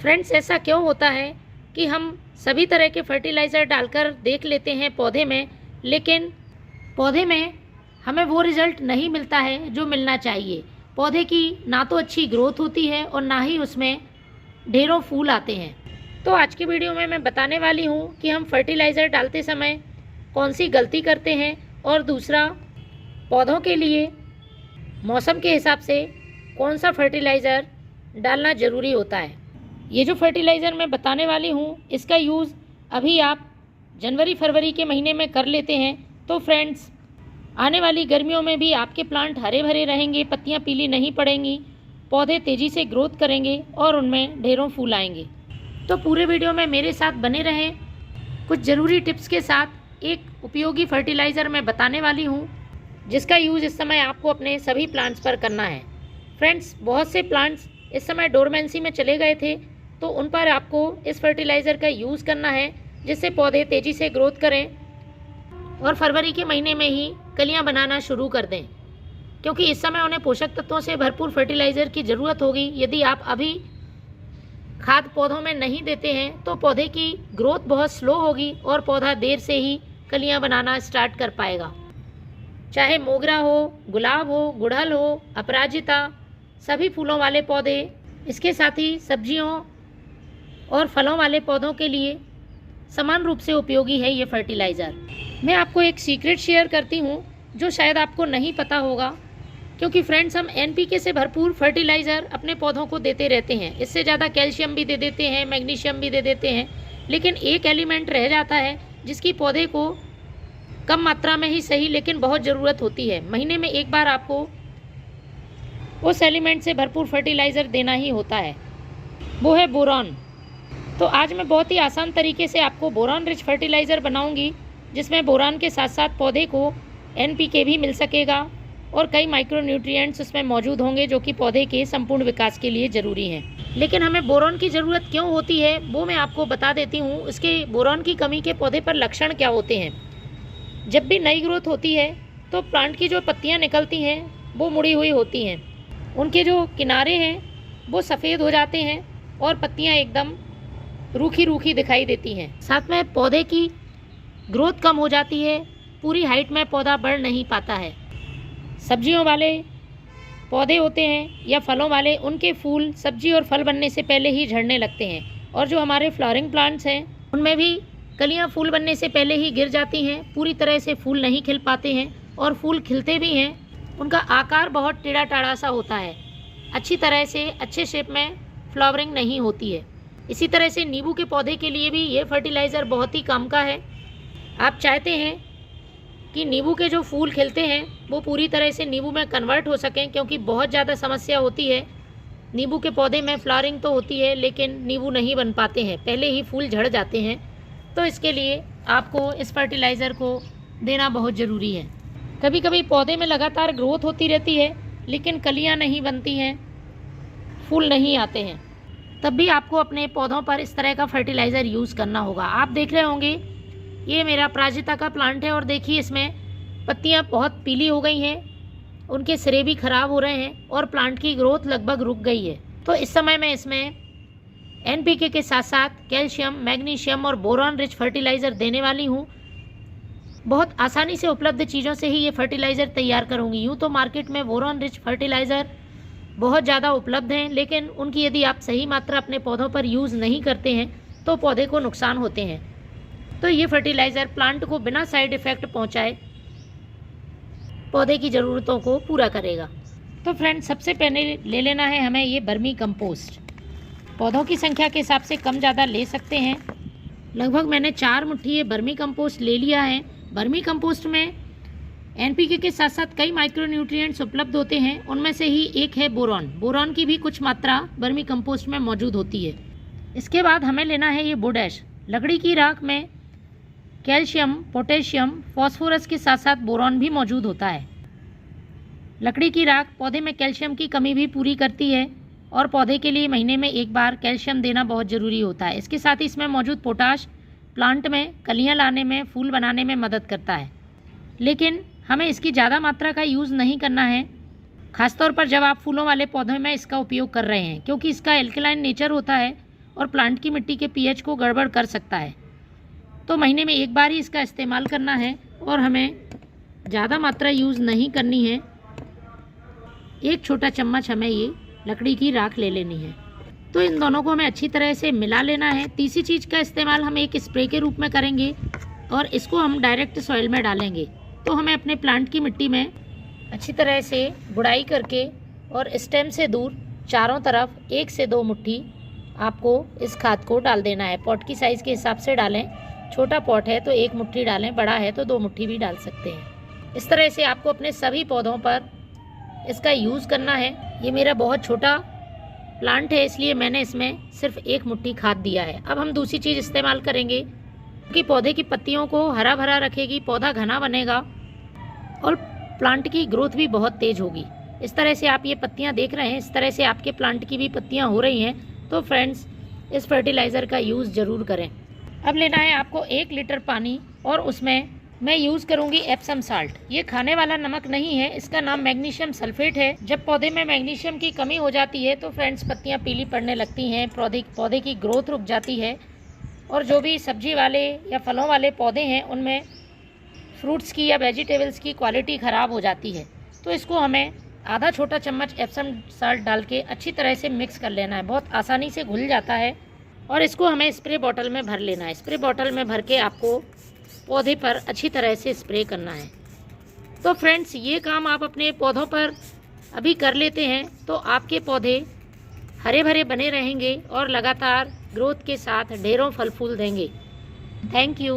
Friends, ऐसा क्यों होता है कि हम सभी तरह के फर्टिलाइज़र डालकर देख लेते हैं पौधे में, लेकिन पौधे में हमें वो रिज़ल्ट नहीं मिलता है जो मिलना चाहिए। पौधे की ना तो अच्छी ग्रोथ होती है और ना ही उसमें ढेरों फूल आते हैं। तो आज की वीडियो में मैं बताने वाली हूँ कि हम फर्टिलाइज़र डालते समय कौन सी गलती करते हैं और दूसरा, पौधों के लिए मौसम के हिसाब से कौन सा फर्टिलाइज़र डालना ज़रूरी होता है। ये जो फर्टिलाइज़र मैं बताने वाली हूँ, इसका यूज़ अभी आप जनवरी फरवरी के महीने में कर लेते हैं तो फ्रेंड्स, आने वाली गर्मियों में भी आपके प्लांट हरे भरे रहेंगे, पत्तियाँ पीली नहीं पड़ेंगी, पौधे तेज़ी से ग्रोथ करेंगे और उनमें ढेरों फूल आएंगे। तो पूरे वीडियो में मेरे साथ बने रहें। कुछ ज़रूरी टिप्स के साथ एक उपयोगी फर्टिलाइज़र मैं बताने वाली हूँ, जिसका यूज़ इस समय आपको अपने सभी प्लांट्स पर करना है। फ्रेंड्स, बहुत से प्लांट्स इस समय डोरमेंसी में चले गए थे, तो उन पर आपको इस फर्टिलाइज़र का यूज़ करना है, जिससे पौधे तेज़ी से ग्रोथ करें और फरवरी के महीने में ही कलियां बनाना शुरू कर दें, क्योंकि इस समय उन्हें पोषक तत्वों से भरपूर फर्टिलाइज़र की ज़रूरत होगी। यदि आप अभी खाद पौधों में नहीं देते हैं तो पौधे की ग्रोथ बहुत स्लो होगी और पौधा देर से ही कलियां बनाना स्टार्ट कर पाएगा। चाहे मोगरा हो, गुलाब हो, गुड़हल हो, अपराजिता, सभी फूलों वाले पौधे, इसके साथ ही सब्जियों और फलों वाले पौधों के लिए समान रूप से उपयोगी है ये फर्टिलाइज़र। मैं आपको एक सीक्रेट शेयर करती हूँ जो शायद आपको नहीं पता होगा, क्योंकि फ्रेंड्स, हम एनपीके से भरपूर फर्टिलाइज़र अपने पौधों को देते रहते हैं। इससे ज़्यादा कैल्शियम भी दे देते हैं, मैग्नीशियम भी दे देते हैं, लेकिन एक एलिमेंट रह जाता है जिसकी पौधे को कम मात्रा में ही सही लेकिन बहुत ज़रूरत होती है। महीने में एक बार आपको उस एलिमेंट से भरपूर फर्टिलाइज़र देना ही होता है, वो है बोरॉन। तो आज मैं बहुत ही आसान तरीके से आपको बोरॉन रिच फर्टिलाइज़र बनाऊंगी, जिसमें बोरॉन के साथ साथ पौधे को एनपीके भी मिल सकेगा और कई माइक्रोन्यूट्रिएंट्स उसमें मौजूद होंगे जो कि पौधे के संपूर्ण विकास के लिए ज़रूरी हैं। लेकिन हमें बोरॉन की ज़रूरत क्यों होती है वो मैं आपको बता देती हूँ। इसके बोरॉन की कमी के पौधे पर लक्षण क्या होते हैं। जब भी नई ग्रोथ होती है तो प्लांट की जो पत्तियाँ निकलती हैं वो मुड़ी हुई होती हैं, उनके जो किनारे हैं वो सफ़ेद हो जाते हैं और पत्तियाँ एकदम रूखी रूखी दिखाई देती हैं। साथ में पौधे की ग्रोथ कम हो जाती है, पूरी हाइट में पौधा बढ़ नहीं पाता है। सब्जियों वाले पौधे होते हैं या फलों वाले, उनके फूल सब्जी और फल बनने से पहले ही झड़ने लगते हैं, और जो हमारे फ्लावरिंग प्लांट्स हैं उनमें भी कलियां फूल बनने से पहले ही गिर जाती हैं, पूरी तरह से फूल नहीं खिल पाते हैं, और फूल खिलते भी हैं उनका आकार बहुत टेढ़ा टाढ़ा सा होता है, अच्छी तरह से अच्छे शेप में फ्लावरिंग नहीं होती है। इसी तरह से नींबू के पौधे के लिए भी ये फर्टिलाइज़र बहुत ही काम का है। आप चाहते हैं कि नींबू के जो फूल खिलते हैं वो पूरी तरह से नींबू में कन्वर्ट हो सकें, क्योंकि बहुत ज़्यादा समस्या होती है नींबू के पौधे में। फ्लावरिंग तो होती है लेकिन नींबू नहीं बन पाते हैं, पहले ही फूल झड़ जाते हैं। तो इसके लिए आपको इस फर्टिलाइज़र को देना बहुत ज़रूरी है। कभी कभी पौधे में लगातार ग्रोथ होती रहती है लेकिन कलियाँ नहीं बनती हैं, फूल नहीं आते हैं, तब भी आपको अपने पौधों पर इस तरह का फर्टिलाइज़र यूज़ करना होगा। आप देख रहे होंगे ये मेरा अपराजिता का प्लांट है और देखिए इसमें पत्तियां बहुत पीली हो गई हैं, उनके सिरे भी ख़राब हो रहे हैं और प्लांट की ग्रोथ लगभग रुक गई है। तो इस समय मैं इसमें एनपीके के साथ साथ कैल्शियम, मैग्नीशियम और बोरॉन रिच फर्टिलाइज़र देने वाली हूँ। बहुत आसानी से उपलब्ध चीज़ों से ही ये फर्टिलाइज़र तैयार करूँगी। यूँ तो मार्केट में बोरॉन रिच फर्टिलाइज़र बहुत ज़्यादा उपलब्ध हैं, लेकिन उनकी यदि आप सही मात्रा अपने पौधों पर यूज़ नहीं करते हैं तो पौधे को नुकसान होते हैं। तो ये फर्टिलाइज़र प्लांट को बिना साइड इफ़ेक्ट पहुंचाए पौधे की ज़रूरतों को पूरा करेगा। तो फ्रेंड्स, सबसे पहले ले लेना है हमें ये वर्मी कंपोस्ट। पौधों की संख्या के हिसाब से कम ज़्यादा ले सकते हैं। लगभग मैंने 4 मुट्ठी ये वर्मी कंपोस्ट ले लिया है। वर्मी कंपोस्ट में एनपीके के साथ साथ कई माइक्रोन्यूट्रिएंट्स उपलब्ध होते हैं, उनमें से ही एक है बोरॉन। बोरॉन की भी कुछ मात्रा वर्मी कंपोस्ट में मौजूद होती है। इसके बाद हमें लेना है ये बोडैश। लकड़ी की राख में कैल्शियम, पोटेशियम, फॉस्फोरस के साथ साथ बोरॉन भी मौजूद होता है। लकड़ी की राख पौधे में कैल्शियम की कमी भी पूरी करती है और पौधे के लिए महीने में एक बार कैल्शियम देना बहुत ज़रूरी होता है। इसके साथ ही इसमें मौजूद पोटाश प्लांट में कलियां लाने में, फूल बनाने में मदद करता है, लेकिन हमें इसकी ज़्यादा मात्रा का यूज़ नहीं करना है, खासतौर पर जब आप फूलों वाले पौधों में इसका उपयोग कर रहे हैं, क्योंकि इसका एल्कलाइन नेचर होता है और प्लांट की मिट्टी के पीएच को गड़बड़ कर सकता है। तो महीने में एक बार ही इसका इस्तेमाल करना है और हमें ज़्यादा मात्रा यूज़ नहीं करनी है। 1 छोटा चम्मच हमें ये लकड़ी की राख ले लेनी है। तो इन दोनों को हमें अच्छी तरह से मिला लेना है। तीसरी चीज़ का इस्तेमाल हम एक स्प्रे के रूप में करेंगे और इसको हम डायरेक्ट सॉइल में डालेंगे। तो हमें अपने प्लांट की मिट्टी में अच्छी तरह से गुड़ाई करके और स्टेम से दूर चारों तरफ 1 से 2 मुट्ठी आपको इस खाद को डाल देना है। पॉट की साइज़ के हिसाब से डालें। छोटा पॉट है तो 1 मुट्ठी डालें, बड़ा है तो 2 मुट्ठी भी डाल सकते हैं। इस तरह से आपको अपने सभी पौधों पर इसका यूज़ करना है। ये मेरा बहुत छोटा प्लांट है इसलिए मैंने इसमें सिर्फ 1 मुट्ठी खाद दिया है। अब हम दूसरी चीज़ इस्तेमाल करेंगे कि पौधे की पत्तियों को हरा भरा रखेगी, पौधा घना बनेगा और प्लांट की ग्रोथ भी बहुत तेज़ होगी। इस तरह से आप ये पत्तियां देख रहे हैं, इस तरह से आपके प्लांट की भी पत्तियां हो रही हैं। तो फ्रेंड्स, इस फर्टिलाइज़र का यूज़ ज़रूर करें। अब लेना है आपको 1 लीटर पानी और उसमें मैं यूज़ करूंगी एप्सम साल्ट। ये खाने वाला नमक नहीं है, इसका नाम मैग्नीशियम सल्फेट है। जब पौधे में मैग्नीशियम की कमी हो जाती है तो फ्रेंड्स पत्तियाँ पीली पड़ने लगती हैं, पौधे की ग्रोथ रुक जाती है और जो भी सब्जी वाले या फलों वाले पौधे हैं उनमें फ्रूट्स की या वेजिटेबल्स की क्वालिटी ख़राब हो जाती है। तो इसको हमें आधा छोटा चम्मच एप्सम साल्ट डाल के अच्छी तरह से मिक्स कर लेना है। बहुत आसानी से घुल जाता है और इसको हमें स्प्रे बॉटल में भर लेना है। स्प्रे बॉटल में भर के आपको पौधे पर अच्छी तरह से स्प्रे करना है। तो फ्रेंड्स, ये काम आप अपने पौधों पर अभी कर लेते हैं तो आपके पौधे हरे भरे बने रहेंगे और लगातार ग्रोथ के साथ ढेरों फल फूल देंगे। Thank you.